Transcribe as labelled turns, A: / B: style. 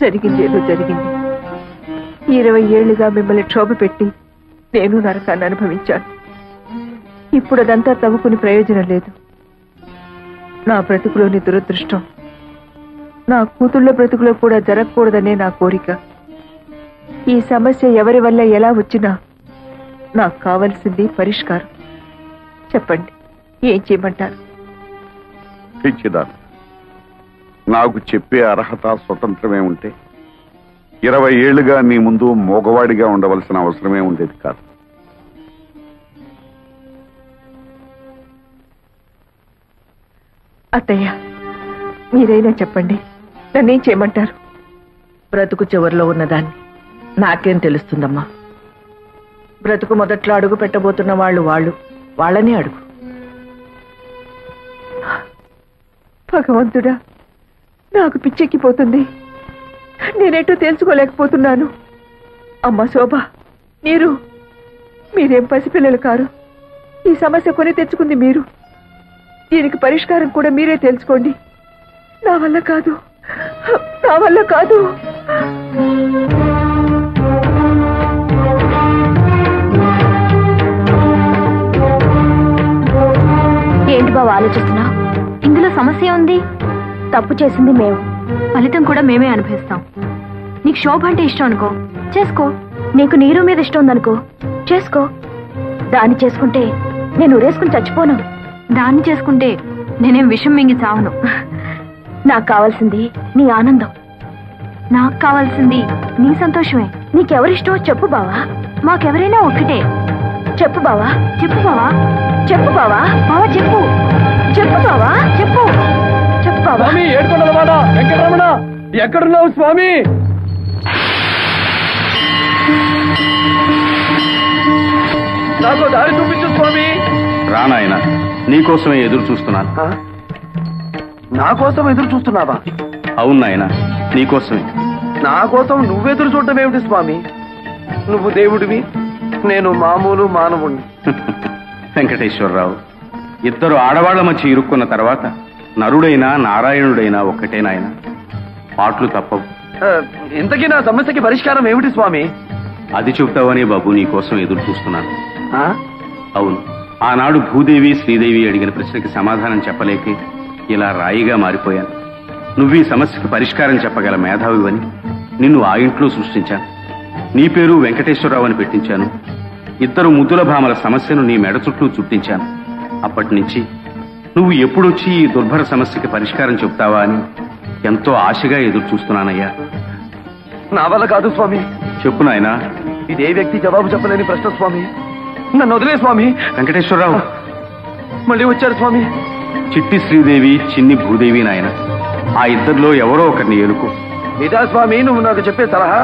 A: జరిగింది ఏదో జరిగింది. 20 ఏళ్లుగా మిమ్మల్ని క్షోభ పెట్టి నేను నరకాన్ని అనుభవించాను. ఇప్పుడు అదంతా తవ్వుకుని ప్రయోజనం లేదు. నా బ్రతుకులోని దురదృష్టం నా కూతుళ్ళ బ్రతుకులో కూడా జరగకూడదనే నా కోరిక. ఈ సమస్య ఎవరి వల్ల ఎలా వచ్చినా నాకు కావలసింది పరిష్కారం. చెప్పండి, ఏం చేయమంటారు?
B: నాకు చెప్పే అర్హత స్వతంత్రమే ఉంటే 20 ఏళ్లుగా నీ ముందు మోగవాడిగా ఉండవలసిన అవసరమే ఉండేది కాదు.
A: అత్తయ్య, మీరైనా చెప్పండి, నన్నేం చేయమంటారు?
C: బ్రతుకు చివరిలో ఉన్నదాన్ని నాకేం తెలుస్తుందమ్మా? బ్రతుకు మొదట్లో అడుగు పెట్టబోతున్న వాళ్ళని అడుగు.
A: భగవంతుడా, నాకు పిచ్చెక్కిపోతుంది. నేనేటో తెలుసుకోలేకపోతున్నాను. అమ్మ శోభ, మీరేం పసిపిల్లలు కారు. ఈ సమస్య కొని తెచ్చుకుంది మీరు. దీనికి పరిష్కారం కూడా మీరే తెలుసుకోండి. నా వల్ల కాదు.
D: ఏంటి బావ ఆలోచిస్తున్నా? ఇందులో సమస్య ఉంది. తప్పు చేసింది మేము, ఫలితం కూడా మేమే అనుభవిస్తాం. నీకు శోభ అంటే ఇష్టం అనుకో, చేసుకో. నీకు నీరు మీద ఇష్టం ఉందనుకో, చేసుకో. దాన్ని చేసుకుంటే నేను ఉరేసుకుని చచ్చిపోను. దాన్ని చేసుకుంటే నేనేం విషం మింగి చావను. నాకు కావాల్సింది నీ ఆనందం. నాకు కావాల్సింది నీ సంతోషమే. నీకెవరిష్టమో చెప్పు బావా. మాకెవరైనా ఒక్కటే. చెప్పు బావా, చెప్పు బావా, చెప్పు బావా. బావా చెప్పు, చెప్పు బావా, చెప్పు, చెప్పు బావా.
E: ఏడుకొండలవాడ వెంకటరమణ, ఎక్కడున్నావు స్వామి? నాకు దారి చూపించు స్వామి.
F: రానాయన, నీకోసమే ఎదురు చూస్తున్నాను.
E: నా కోసం ఎదురు చూస్తున్నావా?
F: అవును నాయన, నీకోసమే.
E: నా కోసం నువ్వెదురు చూడటం ఏమిటి స్వామి? నువ్వు దేవుడివి, నేను మామూలు మానవుణ్ణి.
F: వెంకటేశ్వరరావు, ఇద్దరు ఆడవాళ్ల మధ్య ఇరుక్కున్న తర్వాత నరుడైనా నారాయణుడైనా ఒక్కటే నాయన. పాటలు తప్పవు.
E: ఇంతకీ నా సమస్యకి పరిష్కారం ఏమిటి స్వామి?
F: అది చెబుతావనే బాబు నీకోసం ఎదురు చూస్తున్నాను. అవును, ఆనాడు భూదేవి శ్రీదేవి అడిగిన ప్రశ్నకి సమాధానం చెప్పలేకే ఇలా రాయిగా మారిపోయాను. నువ్వు ఈ సమస్యకు పరిష్కారం చెప్పగల మేధావివని నిన్ను ఆ ఇంట్లో సృష్టించాను. నీ పేరు వెంకటేశ్వరరావు అని పెట్టించాను. ఇద్దరు ముద్దుల భామల సమస్యను నీ మెడ చుట్టూ చుట్టించాను. అప్పటి నుంచి నువ్వు ఎప్పుడొచ్చి ఈ దుర్భర సమస్యకి పరిష్కారం చెప్తావా అని ఎంతో ఆశగా ఎదురు చూస్తున్నానయ్యా.
E: నా వల్ల కాదు స్వామి.
F: చెప్పు నాయనా.
E: ఇదే వ్యక్తి జవాబు చెప్పలేని ప్రశ్న స్వామి. నన్ను వదిలే స్వామి.
F: వెంకటేశ్వరరావు
E: మళ్ళీ వచ్చారు స్వామి.
F: చిట్టి శ్రీదేవి, చిన్ని భూదేవి నాయన. ఆ ఇద్దరిలో ఎవరో ఒకరిని ఎలుకో.
E: ఇదా స్వామి నువ్వు నాకు చెప్పే సలహా?